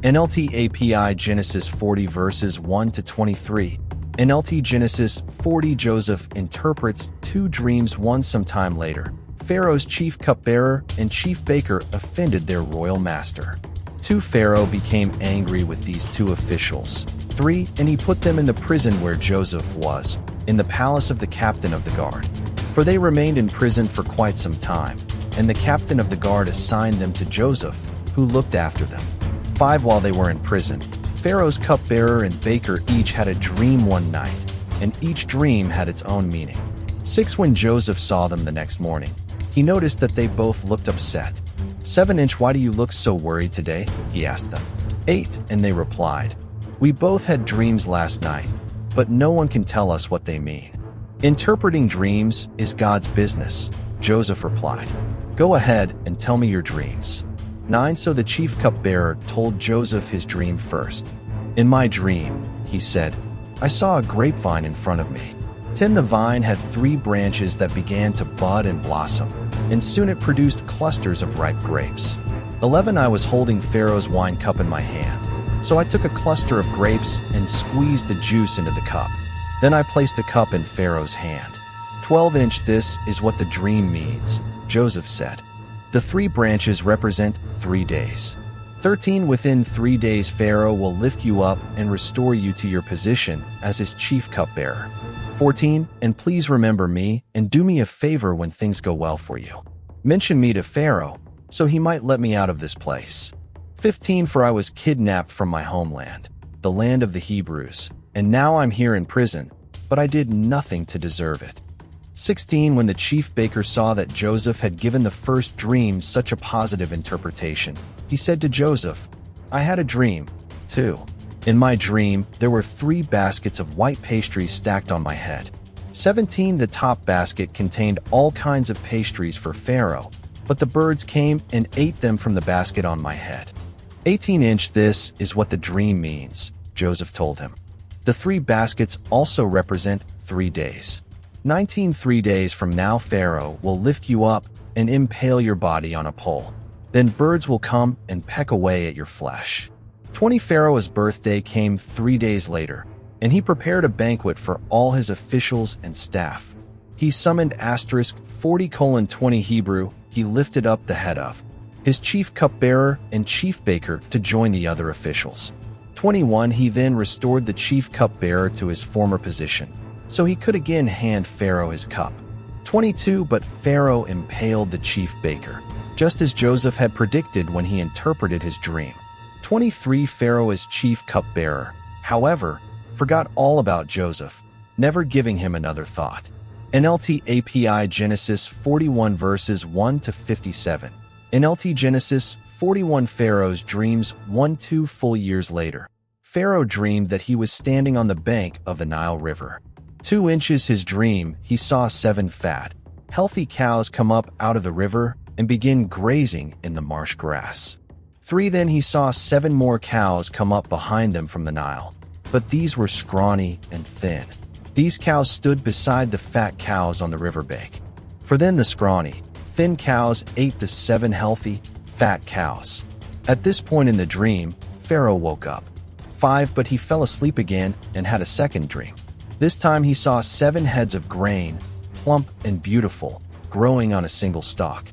NLT API Genesis 40 verses 1 to 23. NLT Genesis 40 Joseph interprets two dreams one sometime later. Pharaoh's chief cupbearer and chief baker offended their royal master. 2. Pharaoh became angry with these two officials. 3. And he put them in the prison where Joseph was, in the palace of the captain of the guard. For they remained in prison for quite some time, and the captain of the guard assigned them to Joseph, who looked after them. 5. While they were in prison, Pharaoh's cupbearer and baker each had a dream one night, and each dream had its own meaning. 6. When Joseph saw them the next morning, he noticed that they both looked upset. 7. Why do you look so worried today? He asked them. 8. And they replied, we both had dreams last night, but no one can tell us what they mean. Interpreting dreams is God's business, Joseph replied. Go ahead and tell me your dreams. 9. So the chief cupbearer told Joseph his dream first. In my dream, he said, I saw a grapevine in front of me. 10. The vine had 3 branches that began to bud and blossom, and soon it produced clusters of ripe grapes. 11. I was holding Pharaoh's wine cup in my hand, so I took a cluster of grapes and squeezed the juice into the cup. Then I placed the cup in Pharaoh's hand. 12. This is what the dream means, Joseph said. The 3 branches represent 3 days. 13. Within 3 days Pharaoh will lift you up and restore you to your position as his chief cupbearer. 14. And please remember me and do me a favor when things go well for you. Mention me to Pharaoh, so he might let me out of this place. 15. For I was kidnapped from my homeland, the land of the Hebrews, and now I'm here in prison, but I did nothing to deserve it. 16. When the chief baker saw that Joseph had given the first dream such a positive interpretation, he said to Joseph, I had a dream, too. In my dream, there were 3 baskets of white pastries stacked on my head. 17. The top basket contained all kinds of pastries for Pharaoh, but the birds came and ate them from the basket on my head. 18. This is what the dream means, Joseph told him. The 3 baskets also represent 3 days. 19. 3 days from now Pharaoh will lift you up and impale your body on a pole. Then birds will come and peck away at your flesh. 20. Pharaoh's birthday came 3 days later, and he prepared a banquet for all his officials and staff. He summoned *40:20 Hebrew, he lifted up the head of his chief cupbearer and chief baker to join the other officials. 21. He then restored the chief cupbearer to his former position, so he could again hand Pharaoh his cup. 22. But Pharaoh impaled the chief baker, just as Joseph had predicted when he interpreted his dream. 23. Pharaoh's chief cupbearer, however, forgot all about Joseph, never giving him another thought. NLT API Genesis 41 verses 1 to 57. NLT Genesis 41. Pharaoh's dreams 1-2 full years later. Pharaoh dreamed that he was standing on the bank of the Nile River. 2. His dream, he saw 7 fat, healthy cows come up out of the river and begin grazing in the marsh grass. 3. Then he saw 7 more cows come up behind them from the Nile, but these were scrawny and thin. These cows stood beside the fat cows on the riverbank. For then the scrawny, thin cows ate the 7 healthy, fat cows. At this point in the dream, Pharaoh woke up. 5. But he fell asleep again and had a second dream. This time he saw 7 heads of grain, plump and beautiful, growing on a single stalk.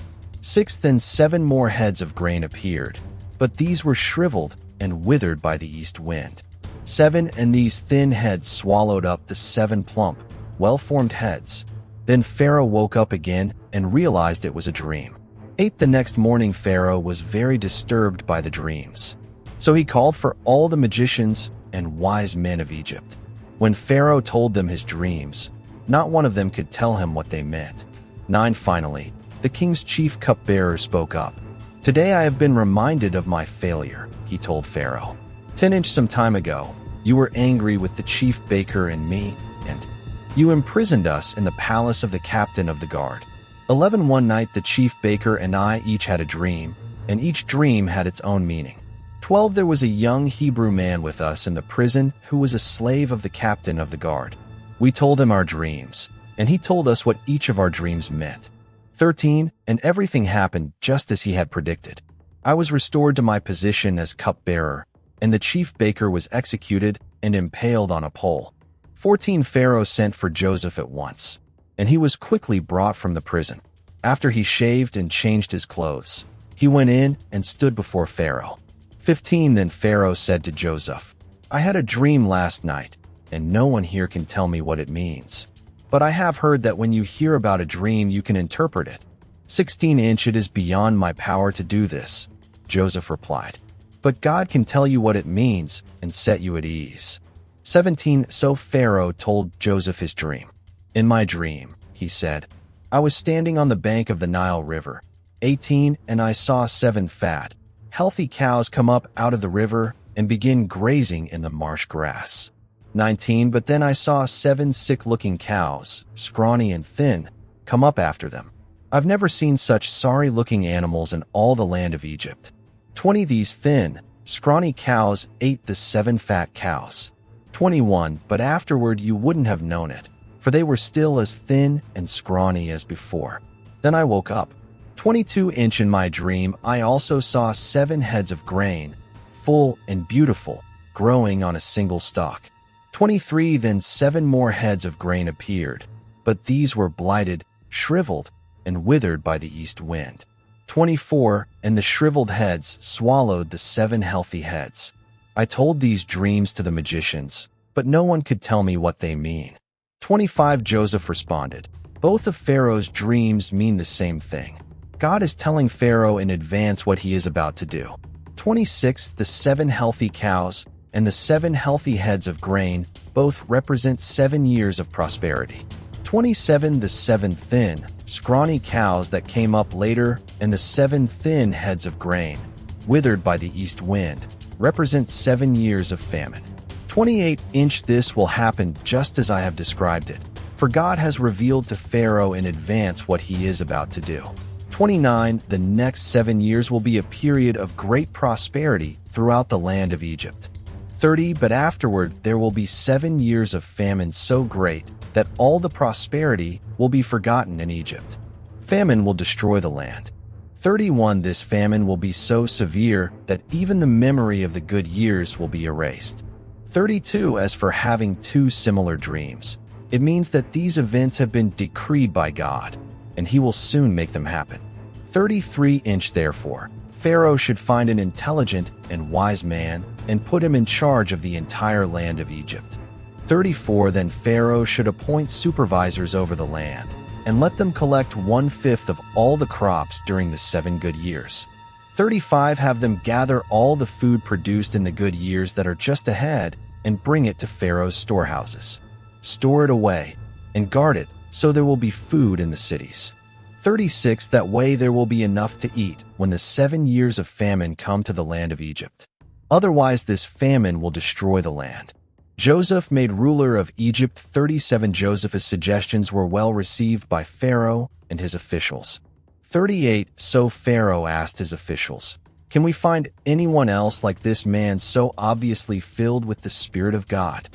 6. Then 7 more heads of grain appeared, but these were shriveled and withered by the east wind. 7. And these thin heads swallowed up the 7 plump, well-formed heads. Then Pharaoh woke up again and realized it was a dream. 8. The next morning Pharaoh was very disturbed by the dreams, so he called for all the magicians and wise men of Egypt. When Pharaoh told them his dreams, not one of them could tell him what they meant. 9. Finally, the king's chief cupbearer spoke up. Today I have been reminded of my failure, he told Pharaoh. 10. Some time ago, you were angry with the chief baker and me, and you imprisoned us in the palace of the captain of the guard. 11. One night the chief baker and I each had a dream, and each dream had its own meaning. 12. There was a young Hebrew man with us in the prison who was a slave of the captain of the guard. We told him our dreams, and he told us what each of our dreams meant. 13. And everything happened just as he had predicted. I was restored to my position as cupbearer, and the chief baker was executed and impaled on a pole. 14 Pharaoh sent for Joseph at once, and he was quickly brought from the prison. After he shaved and changed his clothes, he went in and stood before Pharaoh. 15 Then Pharaoh said to Joseph, I had a dream last night, and no one here can tell me what it means. But I have heard that when you hear about a dream, you can interpret it. 16 It is beyond my power to do this, Joseph replied. But God can tell you what it means and set you at ease. 17 So Pharaoh told Joseph his dream. In my dream, he said, I was standing on the bank of the Nile River. 18 And I saw 7 fat, healthy cows come up out of the river and begin grazing in the marsh grass. 19 But then I saw 7 sick-looking cows, scrawny and thin, come up after them. I've never seen such sorry-looking animals in all the land of Egypt. 20 These thin, scrawny cows ate the 7 fat cows. 21 But afterward you wouldn't have known it, for they were still as thin and scrawny as before. Then I woke up. 22 In my dream I also saw 7 heads of grain, full and beautiful, growing on a single stalk. 23 Then 7 more heads of grain appeared, but these were blighted, shriveled, and withered by the east wind. 24 And the shriveled heads swallowed the 7 healthy heads. I told these dreams to the magicians, but no one could tell me what they mean. 25 Joseph responded, Both of Pharaoh's dreams mean the same thing. God is telling Pharaoh in advance what he is about to do. 26 The 7 healthy cows and the 7 healthy heads of grain both represent 7 years of prosperity. 27 The 7 thin, scrawny cows that came up later and the 7 thin heads of grain, withered by the east wind, represent 7 years of famine. 28 This will happen just as I have described it, for God has revealed to Pharaoh in advance what he is about to do. 29 The next 7 years will be a period of great prosperity throughout the land of Egypt. 30 But afterward there will be 7 years of famine so great that all the prosperity will be forgotten in Egypt. Famine will destroy the land. 31 This famine will be so severe that even the memory of the good years will be erased. 32 As for having 2 similar dreams, it means that these events have been decreed by God, and he will soon make them happen. 33 Therefore, Pharaoh should find an intelligent and wise man and put him in charge of the entire land of Egypt. 34 Then Pharaoh should appoint supervisors over the land, and let them collect 1/5 of all the crops during the 7 good years. 35 Have them gather all the food produced in the good years that are just ahead and bring it to Pharaoh's storehouses. Store it away and guard it so there will be food in the cities. 36 That way there will be enough to eat when the 7 years of famine come to the land of Egypt. Otherwise this famine will destroy the land. Joseph made ruler of Egypt. 37 Joseph's suggestions were well received by Pharaoh and his officials. 38 So Pharaoh asked his officials, Can we find anyone else like this man so obviously filled with the Spirit of God?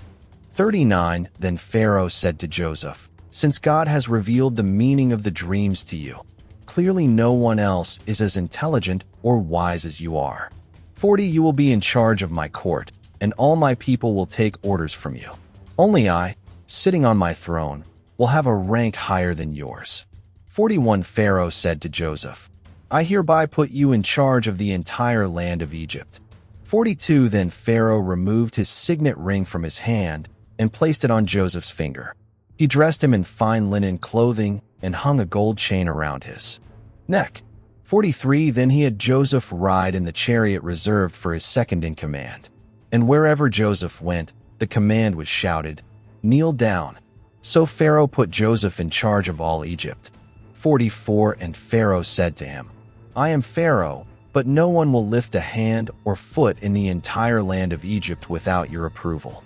39 Then Pharaoh said to Joseph, Since God has revealed the meaning of the dreams to you, clearly no one else is as intelligent or wise as you are. 40 You will be in charge of my court, and all my people will take orders from you. Only I, sitting on my throne, will have a rank higher than yours. 41 Pharaoh said to Joseph, I hereby put you in charge of the entire land of Egypt. 42 Then Pharaoh removed his signet ring from his hand and placed it on Joseph's finger. He dressed him in fine linen clothing and hung a gold chain around his neck. 43 Then he had Joseph ride in the chariot reserved for his second in command. And wherever Joseph went, the command was shouted, Kneel down. So Pharaoh put Joseph in charge of all Egypt. 44 And Pharaoh said to him, I am Pharaoh, but no one will lift a hand or foot in the entire land of Egypt without your approval.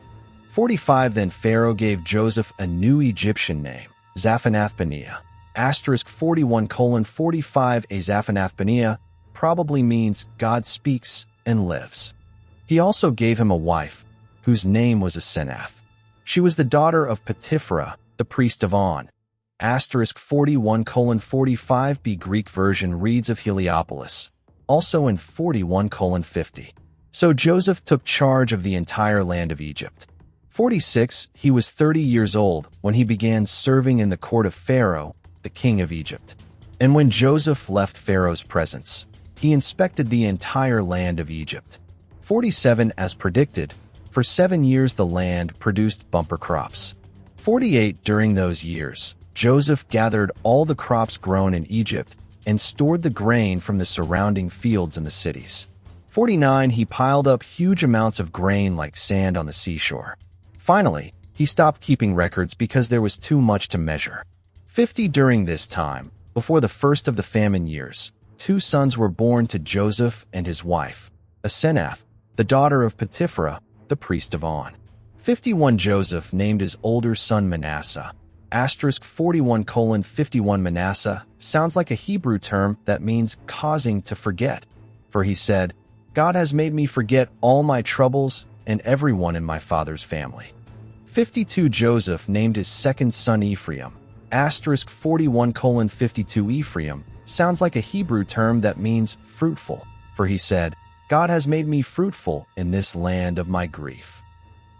45 Then Pharaoh gave Joseph a new Egyptian name, Zaphanath-Paneah. * 41:45 A Zaphanath-Paneah probably means God speaks and lives. He also gave him a wife, whose name was Asenath. She was the daughter of Potipharah, the priest of On. * 41:45 B Greek version reads of Heliopolis, also in 41:50. So Joseph took charge of the entire land of Egypt. 46, he was 30 years old when he began serving in the court of Pharaoh, the king of Egypt. And when Joseph left Pharaoh's presence, he inspected the entire land of Egypt. 47, as predicted, for 7 years the land produced bumper crops. 48, during those years, Joseph gathered all the crops grown in Egypt and stored the grain from the surrounding fields in the cities. 49, he piled up huge amounts of grain like sand on the seashore. Finally, he stopped keeping records because there was too much to measure. 50, during this time, before the first of the famine years, 2 sons were born to Joseph and his wife, Asenath, the daughter of Potipharah, the priest of On. 51, Joseph named his older son Manasseh. 41:51 Manasseh sounds like a Hebrew term that means causing to forget. For he said, God has made me forget all my troubles and everyone in my father's family. 52, Joseph named his second son Ephraim. 41:52 Ephraim sounds like a Hebrew term that means fruitful. For he said, God has made me fruitful in this land of my grief.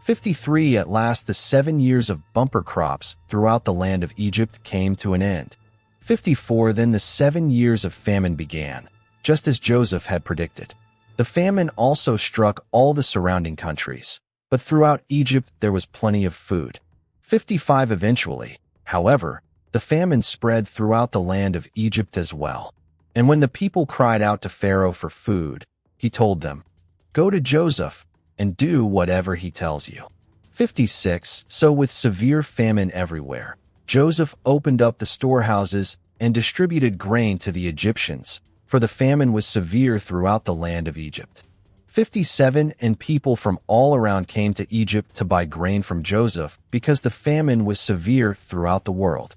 53, at last the 7 years of bumper crops throughout the land of Egypt came to an end. 54, then the 7 years of famine began, just as Joseph had predicted. The famine also struck all the surrounding countries, but throughout Egypt there was plenty of food. 55, eventually, however, the famine spread throughout the land of Egypt as well. And when the people cried out to Pharaoh for food, he told them, Go to Joseph and do whatever he tells you. 56, so with severe famine everywhere, Joseph opened up the storehouses and distributed grain to the Egyptians, for the famine was severe throughout the land of Egypt. 57, and people from all around came to Egypt to buy grain from Joseph because the famine was severe throughout the world.